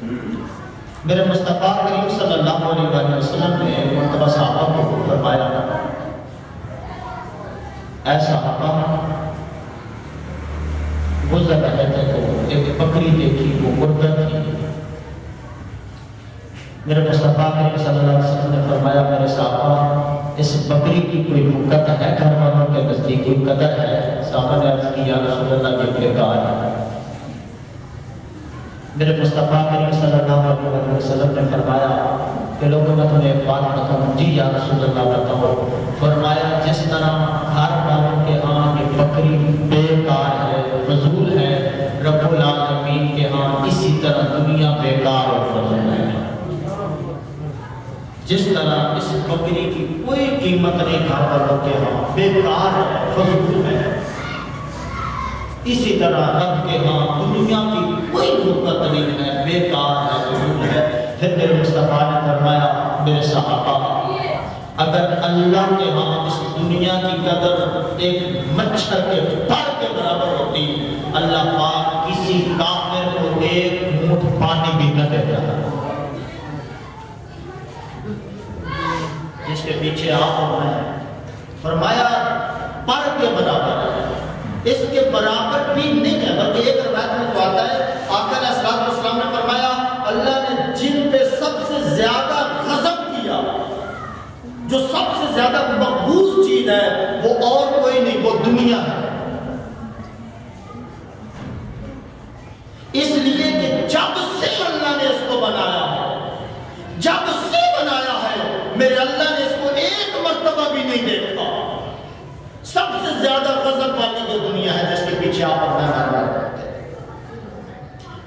میرے مصطفیٰ کریم صلی اللہ علیہ وسلم نے مرتبہ صحابہ کو فرمایا، اے صحابہ، گزر رہے تھے تو ایک بکری دیکھی، وہ مردہ تھی۔ میرے مصطفیٰ کریم صلی اللہ علیہ وسلم نے فرمایا، میرے صحابہ، اس بکری کی کوئی حکت ہے؟ گھر والوں کے نزدیک کوئی قدر ہے؟ صحابہ نے عرض کی، یا رسول اللہ، یہ بیکار ہے۔ میرے مصطفیٰ کریم صلی اللہ علیہ وسلم نے فرمایا کہ لوگوں میں تمہیں ایک بات بتاؤں۔ جی یا رسول اللہ بتاؤ۔ فرمایا، جس طرح گھر والوں کے ہاں یہ بکری بیکار ہے، فضول ہے، رب العالمین کے ہاں اسی طرح دنیا بیکار اور فضول ہے۔ جس طرح اس بکری کی کوئی قیمت نہیں گھر والوں کے ہاں، بیکار ہے، فضول ہے، اسی طرح رب کے ہاں دنیا کی کوئی حکمت نہیں ہے، بیکار ہے، فضول ہے۔ پھر میرے مصطفیٰ نے فرمایا، میرے صحابہ، اگر اللہ کے ہاں اس دنیا کی قدر ایک مچھر کے پر کے برابر ہوتی، اللہ پاک کسی کافر کو ایک مٹھ پانی بھی نہ دیتا ہے۔ جس کے پیچھے آپ اور میں، فرمایا پر کے برابر ہے، اس کے برابر بھی نہیں ہے، بلکہ ایک روایت میں تو آتا ہے، آقا علیہ السلام نے فرمایا، اللہ نے جن پہ سب سے زیادہ غضب کیا، جو سب سے زیادہ مقبوض چیز ہے، وہ اور کوئی نہیں، وہ دنیا ہے۔ اس لیے کہ جب سے اللہ نے اس کو بنایا ہے، جب سے بنایا ہے، میرے اللہ نے اس کو ایک مرتبہ بھی نہیں دیکھا۔ سب سے زیادہ غضب والی جو دنیا ہے، جس کے پیچھے آپ اپنا نام کرتے ہیں۔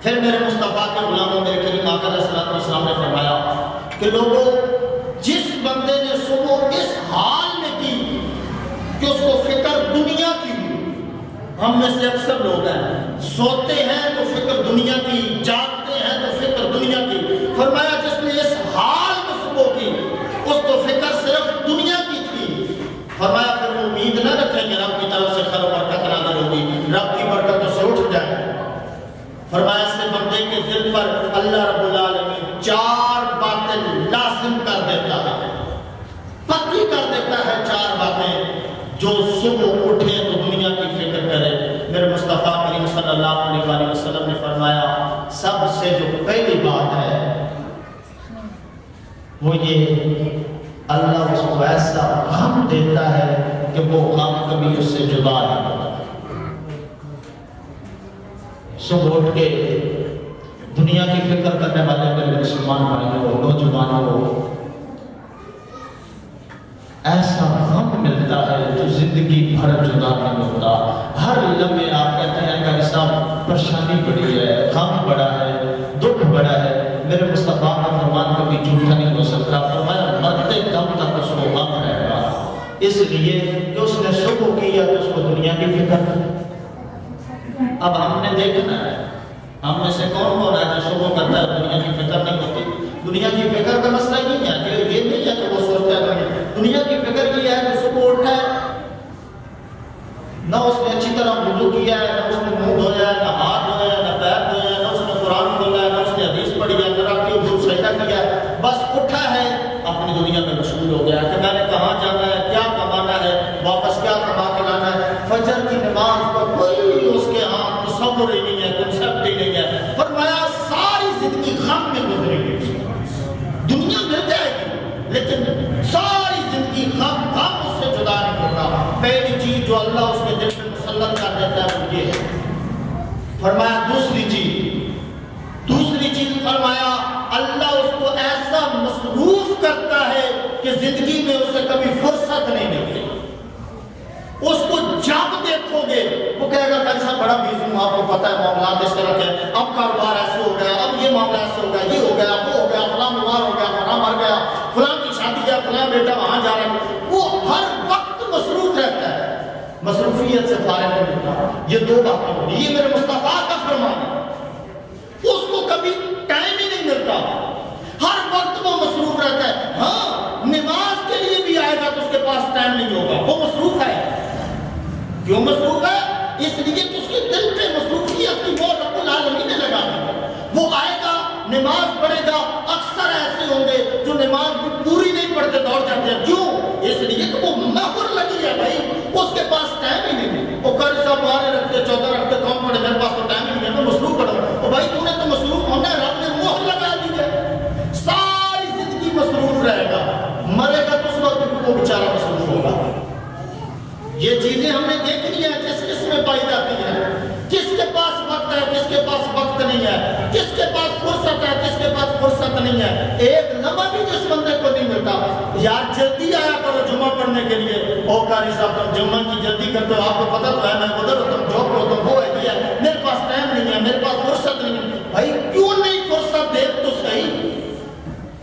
پھر میرے مصطفیٰ کے غلاموں، میرے کریم آقا علیہ السلام نے فرمایا کہ لوگوں، جس بندے نے صبح اس حال میں کی کہ اس کو فکر دنیا کی ہوئی، ہم میں سے اکثر لوگ ہیں، سوتے ہیں تو فکر دنیا کی، جاگتے ہیں تو فکر دنیا کی۔ فرمایا، جس نے اس حال میں صبح کی، اس کو فکر صرف دنیا کی تھی۔ فرمایا، پھر وہ امید نہ رکھیں کہ رب کی طرف سے خیر و برکت نازل ہوگی، رب کی برکتوں سے اٹھ جائے۔ فرمایا، اس سے بندے کے دل پر اللہ رب العالمین 4 باتیں لازم کر دیتا ہے، پکی کر دیتا ہے 4 باتیں، جو صبح اٹھے تو دنیا کی فکر کرے۔ میرے مصطفیٰ کریم صلی اللہ علیہ وسلم نے فرمایا، سب سے جو پہلی بات ہے وہ یہ، اللہ اس کو ایسا غم دیتا ہے کہ وہ غم کبھی اس سے جدا نہیں ہوتا۔ صبح اٹھ کے دنیا کی فکر کرنے والے میرے مسلمان بھائیوں، نوجوانوں، ایسا غم ملتا ہے جو زندگی بھر جدا نہیں ہوتا۔ ہر لمحے آپ کہتے ہیں کہ صاحب پریشانی بڑی ہے، غم بڑا ہے، دکھ بڑا ہے۔ میرے مصطفیٰ کا فرمان کبھی جھوٹا نہیں ہو سکتا۔ فرمایا، مرتے دم تک اس کو غم رہے گا، اس لیے کہ اس نے صبح کیا تو اس کو دنیا کی فکر۔ اب ہم نے دیکھنا ہے، ہم میں سے کون کون ہے جو صبح کرتا ہے دنیا کی فکر نہیں ہوتی۔ دنیا کی فکر کا مسئلہ یہ ہے کہ یہ نہیں ہے کہ وہ سوچتا ہے دنیا کی فکر یہ ہے کہ صبح اٹھا ہے، نہ اس نے اچھی طرح وضو کیا ہے، نہ اس نے منہ دھویا ہے، نہ ہاتھ دھویا ہے، نہ پیر دھویا ہے، نہ اس نے قرآن کھولا ہے، نہ اس نے حدیث پڑھی ہے، نہ رب کے حضور سجدہ کیا ہے، بس اٹھا ہے، اپنی دنیا میں مشغول ہو گیا کہ میں نے کہاں جانا ہے، کیا کمانا ہے، واپس کیا کما کے لانا ہے۔ فجر کی نماز کا کوئی اس کے ہاں تصور ہی نہیں ہے، کنسپٹ ہی نہیں ہے۔ فرمایا، ساری زندگی غم میں گزرے گی، دنیا مل جائے گی لیکن ساری زندگی غم اس سے جدا نہیں ہوگا۔ پہلی چیز جو اللہ اس کے دل میں مسلط کر دیتا ہے وہ یہ ہے۔ فرمایا، دوسری چیز فرمایا، اللہ اس کو ایسا مصروف کرتا ہے کہ زندگی میں اسے کبھی فرصت نہیں ملتی۔ اس کو جب دیکھو گے وہ کہے گا کہ صاحب بڑا بیزی ہوں، آپ کو پتہ ہے معاملات اس طرح کے، اب کاروبار ایسے ہو گیا، اب یہ معاملہ ایسے ہو گیا، یہ ہو گیا، وہ ہو گیا، فلاں بیمار ہو گیا، فلاں مر گیا، فلاں کی شادی ہے، فلاں بیٹا وہاں جا رہا ہے۔ وہ ہر وقت مصروف رہتا ہے، مصروفیت سے فارغ نہیں ہوتا۔ یہ 2 باتیں ہوئی، یہ میرے مصطفیٰ کا فرمان ہے۔ اس کو کبھی ٹائم ہی نہیں ملتا، ہر وقت وہ مصروف رہتا ہے۔ ہاں، نماز کے لیے بھی آئے گا تو اس کے پاس ٹائم نہیں ہوگا، وہ مصروف ہے۔ کیوں مصروف ہے؟ اس لیے کہ اس کے دل پہ مصروفیت کی وہ رب العالمین نے لگا دی۔ وہ آئے گا، نماز پڑھے گا، اکثر ایسے ہوں گے جو نماز بھی پوری نہیں پڑھتے دوڑ جاتے ہیں. کیوں؟ اس لیے کہ وہ مہر لگی ہے بھائی، اس کے پاس ٹائم ہی نہیں ہے. وہ قاری صاحب بارے رکھتے 14 رکھتے کون پڑھے، میرے پاس تو ٹائم ہی نہیں ہے، میں مصروف پڑھا. اور بھائی تو نے تو مصروف ہونا ہے، رب نے مہر لگا دی ہے. ساری زندگی مصروف رہے گا، مرے گا تو اس وقت وہ بیچارہ مصروف ہوگا. یہ چیزیں ہم نے دیکھنی ہیں کس کس میں پائی جاتی ہیں. کس کے پاس وقت ہے، کس کے پاس وقت نہیں ہے، کس کے پاس فرصت ہے، کس کے پاس فرصت نہیں ہے. ایک لمحہ بھی جس بندے کو نہیں ملتا. یار جلدی آیا کرو جمعہ پڑھنے کے لیے. او قاری صاحب تم جمعہ کی جلدی کرتے ہو، آپ کو پتہ تو ہے میں ادھر ہوتا ہوں، جاب کرتا ہوں، وہ ہے یہ ہے، میرے پاس ٹائم نہیں ہے، میرے پاس فرصت نہیں ہے. بھائی کیوں نہیں فرصت، دیکھ تو صحیح.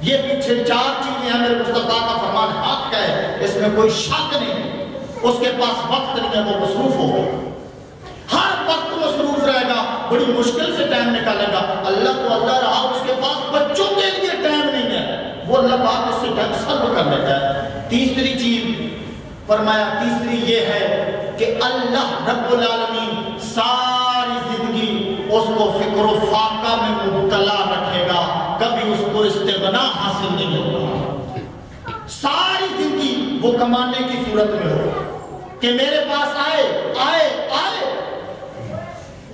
یہ پیچھے 4 چیزیں ہیں، میرے مصطفیٰ کا فرمان حق ہے، اس میں کوئی شک نہیں. اس کے پاس وقت نہیں ہے، وہ مصروف ہوگا، ہر وقت مصروف رہے گا، بڑی مشکل سے ٹائم نکالے گا. اللہ تو اللہ رہا، اس کے پاس بچوں کے لیے ٹائم نہیں ہے، وہ اللہ پاک اس سے ٹائم سلب کر لیتا ہے. تیسری چیز فرمایا، تیسری یہ ہے کہ اللہ رب العالمین ساری زندگی اس کو فکر و فاقہ میں مبتلا رکھے گا، کبھی اس کو استغنا حاصل نہیں ہوگا. ساری زندگی وہ کمانے کی صورت میں ہو کہ میرے پاس آئے آئے آئے،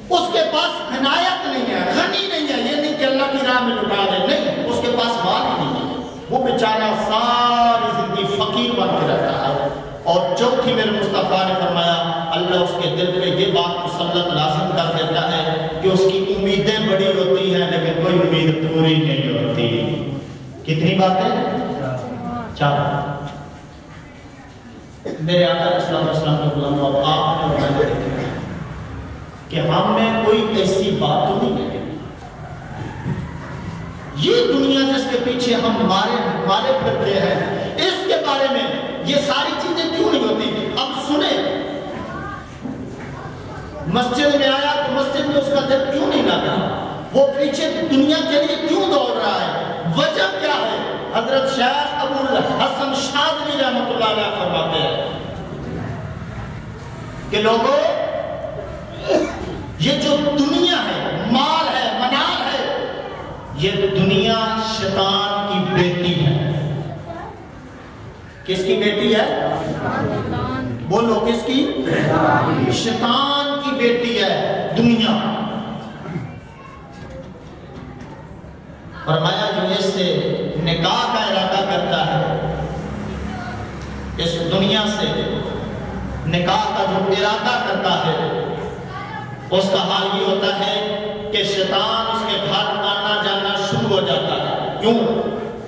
اس کے پاس عنایت نہیں ہے، غنی نہیں ہے. یہ نہیں کہ اللہ کی راہ میں لٹا دے، نہیں، اس کے پاس مال ہی نہیں ہے، وہ بیچارہ ساری زندگی فقیر بن کے رہتا ہے. اور چوتھی میرے مصطفیٰ نے فرمایا اللہ اس کے دل پہ یہ بات مسلط لازم کر دیتا ہے کہ اس کی امیدیں بڑی ہوتی ہیں لیکن کوئی امید پوری نہیں ہوتی. کتنی باتیں؟ 4. میرے آقا علیہ السلام کے غلام اور آپ نے فرمایا کہ ہم میں کوئی ایسی بات تو نہیں ہے، یہ دنیا جس کے پیچھے ہم مارے پھرتے ہیں، اس کے بارے میں یہ ساری چیزیں کیوں نہیں ہوتی. اب سنیں، مسجد میں آیا تو مسجد میں اس کا دل کیوں نہیں لگا، وہ پیچھے دنیا کے لیے کیوں دوڑ رہا ہے، وجہ کیا ہے. حضرت شیخ ابو الحسن شاذلی رحمۃ اللہ علیہ فرماتے ہیں کہ لوگوں، یہ جو دنیا ہے، مال ہے، منال ہے، یہ دنیا شیطان کی بیٹی ہے. کس کی بیٹی ہے؟ بولو کس کی؟ شیطان کی بیٹی ہے دنیا. فرمایا جو اس سے نکاح کا ارادہ کرتا ہے، اس دنیا سے نکاح کا جو ارادہ کرتا ہے، اس کا حال یہ ہوتا ہے کہ شیطان اس کے گھر آنا جانا شروع ہو جاتا ہے. کیوں؟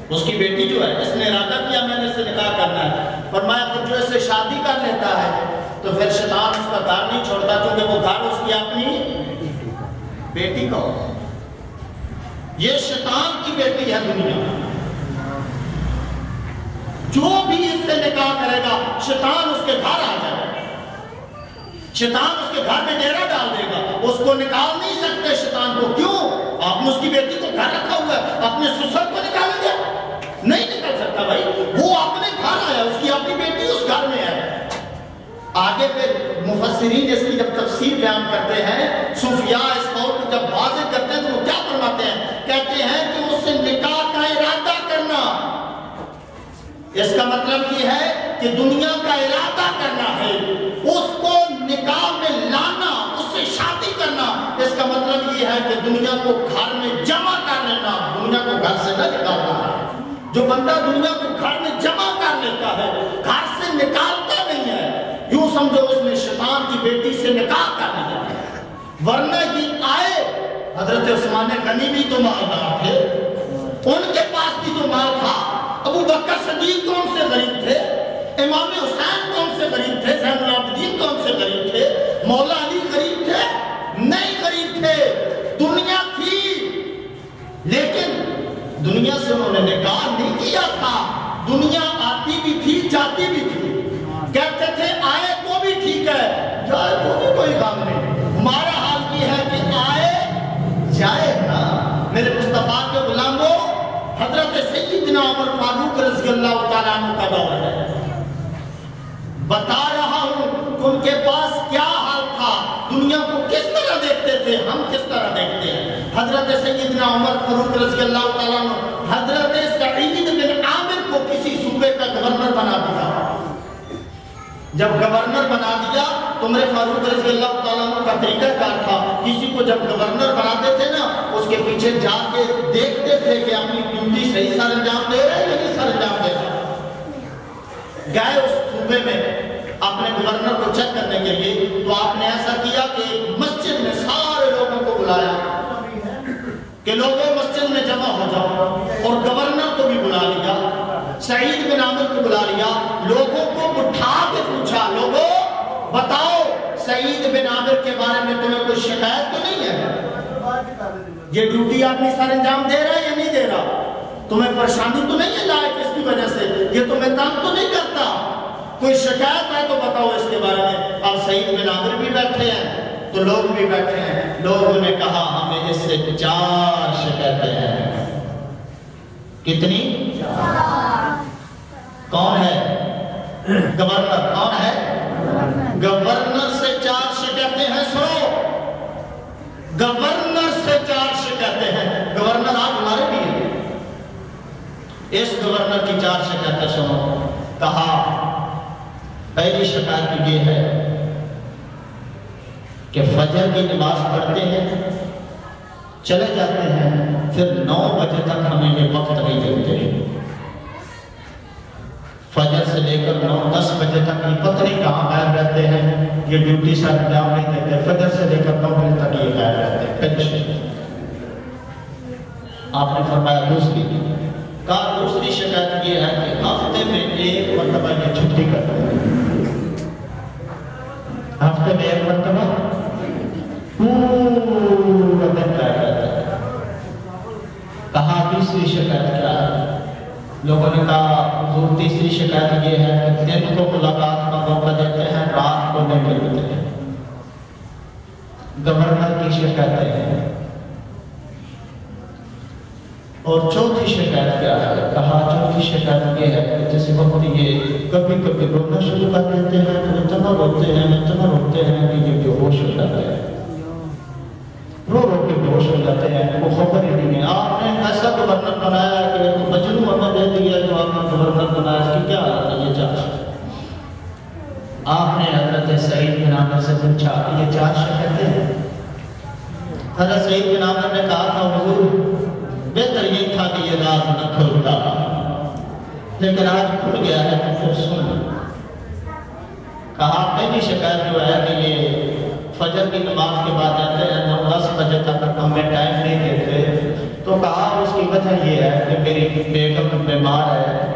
اس کی بیٹی جو ہے، اس نے ارادہ کیا میں نے اس سے نکاح کرنا ہے. فرمایا پھر جو اس سے شادی کر لیتا ہے تو پھر شیطان اس کا گھر نہیں چھوڑتا، کیونکہ وہ گھر اس کی اپنی بیٹی کا ہو. یہ شیطان کی بیٹی ہے دنیا. جو بھی اس سے نکاح کرے گا شیطان اس کے گھر آ جائے گا، شیطان اس کے گھر میں ڈیرا ڈال دے گا. اس کو نکال نہیں سکتے شیطان کو. کیوں؟ آپ نے اس کی بیٹی کو گھر رکھا ہوا ہے، اپنے سسر کو نکالیں گے؟ نہیں نکل سکتا بھائی، وہ اپنے گھر آیا، اس کی اپنی بیٹی اس گھر میں ہے. آگے پھر مفسرین اس کی جب تفسیر بیان کرتے ہیں، صوفیاء اس قول کو جب واضح کرتے ہیں تو وہ کیا فرماتے ہیں؟ کہتے ہیں کہ اس سے نکاح کا ارادہ کرنا، اس کا مطلب یہ ہے کہ دنیا کا ارادہ کرنا ہے، اس کو نکاح میں لانا، اس سے شادی کرنا. اس کا مطلب یہ ہے کہ دنیا کو گھر میں جمع کر لینا، دنیا کو گھر سے نہ نکالنا. جو بندہ دنیا کو گھر میں جمع کر لیتا ہے، گھر سے نکالتا نہیں ہے، یوں سمجھو اس نے شیطان کی بیٹی سے نکاح کر لیا. ورنہ یہ آئے، حضرت عثمان غنی بھی تو مالدار تھے، ان کے پاس بھی تو مال تھا. ابو بکر صدیق کون سے غریب تھے؟ امام حسین کون سے غریب تھے؟ زین العابدین کون سے غریب تھے؟ مولا علی غریب تھے؟ نہیں غریب تھے. دنیا تھی، لیکن دنیا سے انہوں نے نکاح نہیں کیا تھا. دنیا آتی بھی تھی، جاتی بھی تھی. کہتے تھے آئے تو بھی ٹھیک ہے، جائے تو بھی کوئی کام نہیں. ہمارا حال یہ ہے کہ آئے جائے نا. میرے مصطفیٰ کے غلاموں، حضرت سیدنا عمر فاروق رضی اللہ تعالیٰ عنہ کا دور ہے. بتا رہا ہوں کہ ان کے پاس کیا حال تھا، دنیا کو کس طرح دیکھتے تھے، ہم کس طرح دیکھتے ہیں. حضرت سیدنا عمر فاروق رضی اللہ تعالیٰ عنہ حضرت سعید بن عامر کو کسی صوبے کا گورنر بنا دیا. جب گورنر بنا دیا تو عمر فاروق رضی اللہ تعالیٰ عنہ کا طریقہ کار تھا، کسی کو جب گورنر بناتے تھے نا اس کے پیچھے جا کے دیکھتے تھے کہ اپنی ڈیوٹی صحیح سر انجام دے رہے ہیں یا نہیں سر انجام دے رہے. گئے اس صوبے میں اپنے گورنر کو چیک کرنے کے لیے، تو آپ نے ایسا کیا کہ مسجد میں سارے لوگوں کو بلایا کہ لوگوں مسجد میں جمع ہو جاؤ، اور گورنر کو بھی بلا لیا، سعید بن عامر کو بلا لیا، لوگوں کو اٹھا کے پوچھا لوگوں بتاؤ سعید بن عامر کے بارے میں تمہیں کوئی شکایت تو نہیں ہے؟ یہ ڈیوٹی اپنی سر انجام دے رہا ہے یا نہیں دے رہا؟ تمہیں پریشانی تو نہیں ہے لائق اس کی وجہ سے؟ یہ تمہیں تنگ تو نہیں کرتا؟ کوئی شکایت ہے تو بتاؤ اس کے بارے میں. اب سعید بن عامر بھی بیٹھے ہیں تو لوگ بھی بیٹھے ہیں. لوگوں نے کہا ہمیں اس سے 4 شکایتیں ہیں. کتنی؟ 4. کون ہے؟ گورنر. کون ہے؟ گورنر سے 4 شکایتیں ہیں. سنو، گورنر سے 4 شکایتیں ہیں. گورنر آپ ہمارے بھی ہیں. اس گورنر کی 4 شکایتیں سنو. کہا پہلی شکایت یہ ہے کہ فجر کی نماز پڑھتے ہیں، چلے جاتے ہیں، پھر 9 بجے تک ہمیں یہ وقت نہیں دیتے. فجر سے لے کر 9-10 بجے تک یہ پتہ نہیں کہاں غائب رہتے ہیں، یہ ڈیوٹی سر انجام نہیں دیتے. فجر سے لے کر 9 بجے تک یہ غائب رہتے ہیں. آپ نے فرمایا دوسری. کہا دوسری شکایت یہ ہے کہ ہفتے میں 1 مرتبہ یہ چھٹی کرتے ہیں. ہفتے میں 1 مرتبہ پورا دن غائب رہتا ہے. کہا تیسری شکایت کیا ہے؟ لوگوں نے کہا حضور تیسری شکایت یہ ہے کہ دن کو ملاقات کا موقع دیتے ہیں، رات کو نہیں ملتے ہیں. گورنر کی شکایتیں ہیں. اور چوتھی شکایت کیا ہے؟ کہا چوتھی شکایت یہ ہے کہ جس وقت یہ کبھی کبھی رونا شروع کر دیتے ہیں تو اتنا روتے ہیں کہ یہ بے ہوش ہو جاتے ہیں. رو کے بے ہوش ہو جاتے ہیں، وہ خبر ہی نہیں ہے. آپ نے ایسا گورنر بنایا کہ مجنون ہمیں دے دیا جو آپ نے گورنر بنایا، اس کی کیا حالت ہے؟ یہ 4. آپ نے حضرت سعید بن عامر سے پوچھا یہ 4 شکایتیں ہیں. حضرت سعید بن عامر نے کہا تھا حضور بہتر یہ تھا کہ یہ راز نہ کھلتا، لیکن آج کھل گیا ہے تو پھر سن. کہا پہلی شکایت جو ہے کہ یہ فجر کی نماز کے بعد آتے ہیں 9-10 بجے تک ہمیں ٹائم نہیں دیتے. تو کہا اس کی وجہ یہ ہے کہ میری بیگم بیمار ہے،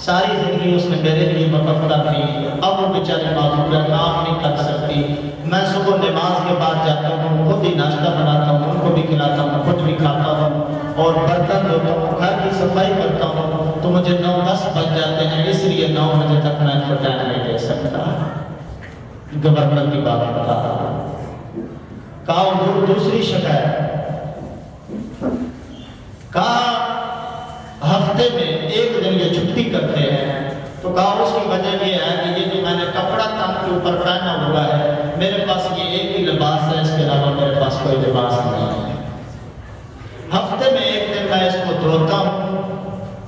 ساری زندگی اس نے میرے لیے وقف کر دی، اب وہ بیچاری معذور ہے، کام نہیں کر سکتی. میں صبح نماز کے بعد جاتا ہوں، خود ہی ناشتہ بناتا ہوں، ان کو بھی کھلاتا ہوں، خود بھی کھاتا ہوں، اور برتن دھوتا ہوں، گھر کی صفائی کرتا ہوں، تو مجھے 9-10 بج جاتے ہیں، اس لیے 9 بجے تک میں ان کو ٹائم نہیں دے سکتا. گورنر کی بات بتا. کہا حضور دوسری شکایت. کہا ہفتے میں 1 دن یہ چھٹی کرتے ہیں. تو کہا اس کی وجہ یہ ہے کہ یہ جو میں نے کپڑا تن کے اوپر پہنا ہوا ہے، میرے پاس یہ ایک ہی لباس ہے، اس کے علاوہ میرے پاس کوئی لباس نہیں ہے. ہفتے میں 1 دن میں اس کو دھوتا ہوں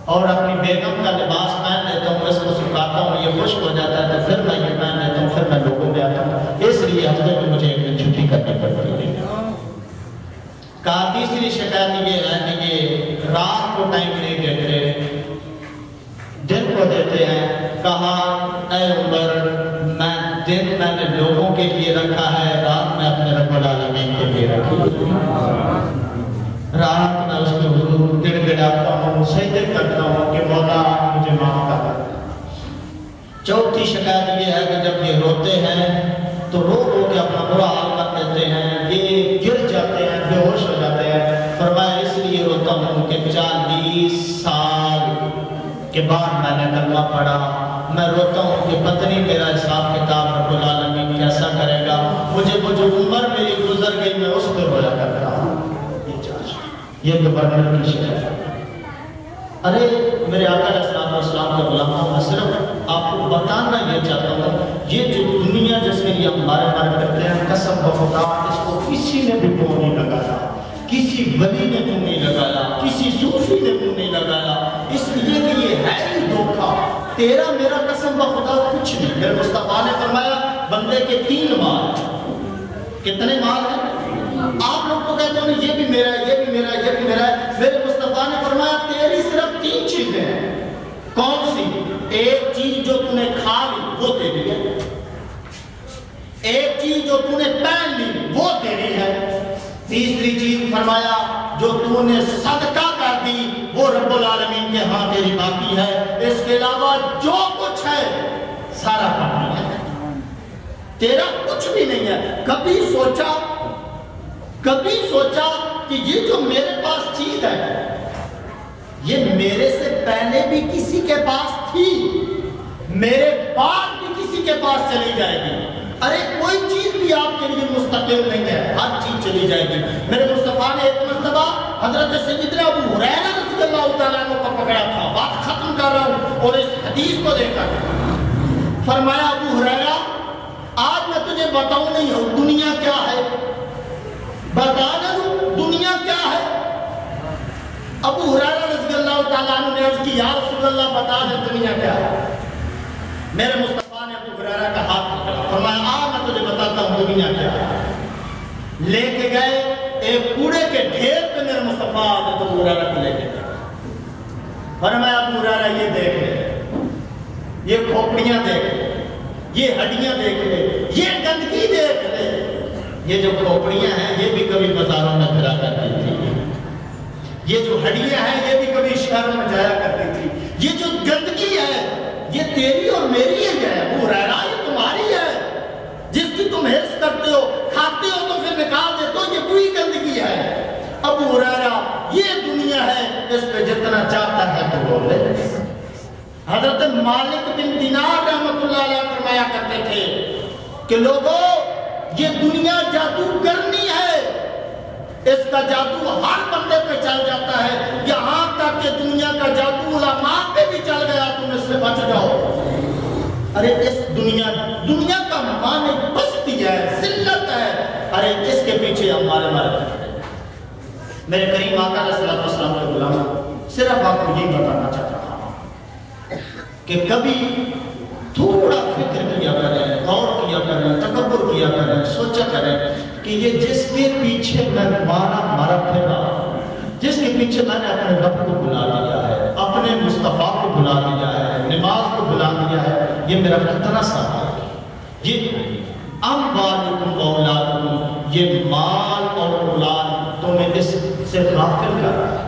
اور اپنی بیگم کا لباس پہن لیتا ہوں، اس کو سکھاتا ہوں، یہ خشک ہو جاتا ہے تو پھر میں یہ پہن لیتا ہوں، پھر میں لوگوں میں آتا ہوں، اس لیے ہفتے میں مجھے 1 دن چھٹی کرنی پڑتی ہے. کہا تیسری شکایت یہ ہے کہ یہ رات کو ٹائم نہیں دیتے، دن کو دیتے ہیں. کہا اے عمر میں نے لوگوں کے لیے رکھا ہے، رات میں اپنے رب العالمین کے لیے رکھی. رات میں اس کے حضور گڑ گڑاتا ہوں، سجدے کرتا ہوں کہ مولا مجھے معاف کر. چوتھی شکایت یہ ہے کہ جب یہ روتے ہیں تو رو کے اپنا برا حال کر دیتے ہیں، یہ گر جاتے ہیں، بے ہوش ہو جاتے ہیں. فرمایا اس لیے روتا ہوں کہ 40 سال کے بعد میں نے کلمہ پڑھا، میں روتا ہوں کہ پتہ نہیں میرا حساب کتاب رب العالمین کیسا کرے گا. مجھے وہ جو عمر میری گزر گئی میں اس پہ رویا کرتا ہوں. یہ گورنر کی شکایت. ارے میرے آقا علیہ السلام کے غلاموں، میں صرف آپ کو بتانا یہ چاہتا ہوں، یہ جو دنیا جس کے لیے ہم بارے کرتے ہیں، قسم و خدا اس کو کسی نے بھی کو نہیں لگایا. کسی ولی نے منہ نہیں لگایا، کسی صوفی نے منہ نہیں لگایا، اس لیے کہ یہ ہے ہی دھوکہ۔ تیرا میرا قسم بخدا کچھ نہیں۔ میرے مصطفیٰ نے فرمایا بندے کے 3 مال، کتنے مال ہیں؟ آپ لوگ تو کہتے ہیں یہ بھی میرا ہے، یہ بھی میرا ہے، یہ بھی میرا ہے۔ میرے مصطفیٰ نے فرمایا تیری صرف 3 چیزیں ہیں۔ کون سی؟ ایک چیز جو تو نے کھا لی وہ تیری ہے، ایک چیز جو تو نے پہن لی وہ تیری ہے، تیسری چیز فرمایا جو تو نے صدقہ کر دی وہ رب العالمین کے ہاں تیری باقی ہے، اس کے علاوہ جو کچھ ہے سارا باقی ہے، تیرا کچھ بھی نہیں ہے۔ کبھی سوچا کہ یہ جو میرے پاس چیز ہے یہ میرے سے پہلے بھی کسی کے پاس تھی، میرے بعد بھی کسی کے پاس چلی جائے گی۔ ارے کوئی چیز بھی آپ کے لیے مستقل نہیں ہے، ہر چیز چلی جائے گی۔ میرے مصطفیٰ نے ایک مرتبہ حضرت سیدنا ابو ہریرہ رضی اللہ تعالیٰ عنہ کو پکڑا تھا، بات ختم کر رہا ہوں، اور اس حدیث کو دیکھا فرمایا ابو ہریرہ آج میں تجھے بتاؤں نہیں ہوں دنیا کیا ہے، بتا دوں دنیا کیا ہے۔ ابو ہریرہ رضی اللہ تعالیٰ عنہ نے عرض کی یا رسول اللہ بتا دے دنیا کیا ہے۔ میرے مصطفیٰ نے ابو ہریرہ کا ہاتھ پکڑا، فرمایا میں تجھے بتاتا ہوں دنیا کیا ہے۔ لے کے گئے ایک کوڑے کے ڈھیر پہ میرے مصطفیٰ حضرت ابو ہریرہ کو لے کے گئے، فرمایا ابو ہریرہ یہ دیکھ لے، یہ کھوپڑیاں دیکھ لے، یہ ہڈیاں دیکھ لے، یہ گندگی دیکھ لے۔ یہ جو کھوپڑیاں ہیں یہ بھی کبھی بازاروں میں پھرا کرتی تھی، یہ جو ہڈیاں ہیں یہ بھی کبھی شہروں میں جایا کرتی تھی، یہ جو گندگی ہے یہ تیری اور میری ہے ابو ہریرہ، یہ تمہاری ہے جس کی تم حرص کرتے ہو، کھاتے ہو تو پھر نکال دیتے ہو، یہ کوئی گندگی ہے۔ ابو ہریرہ یہ دنیا ہے، اس پہ جتنا چاہتا ہے تو بول لے۔ حضرت مالک بن دینار رحمۃ اللہ علیہ فرمایا کرتے تھے کہ لوگوں یہ دنیا جادوگرنی ہے، اس کا جادو ہر بندے پہ چل جاتا ہے، یہاں تک کہ دنیا کا جادو علماء پہ بھی چل گیا، تم اس سے بچ جاؤ۔ ارے اس دنیا کا معنی بستی ہے، ذلت ہے، ارے اس کے پیچھے ہمارے میرے کریم آقا علیہ السلام کے غلام صرف آپ کو یہ بتانا چاہتا ہوں کہ کبھی تھوڑا فکر کیا کریں، غور کیا کریں، تکبر کیا کریں، سوچا کریں کہ یہ جس کے پیچھے میں مارا پھرا، جس کے پیچھے میں نے اپنے رب کو بلا دیا ہے، اپنے مصطفیٰ کو بلا دیا ہے، نماز کو بلا دیا ہے، یہ میرا کتنا ساتھ ہے۔ یہ اموالکم اولادکم، یہ مال اور اولاد تمہیں اس سے غافل کر رہا ہے۔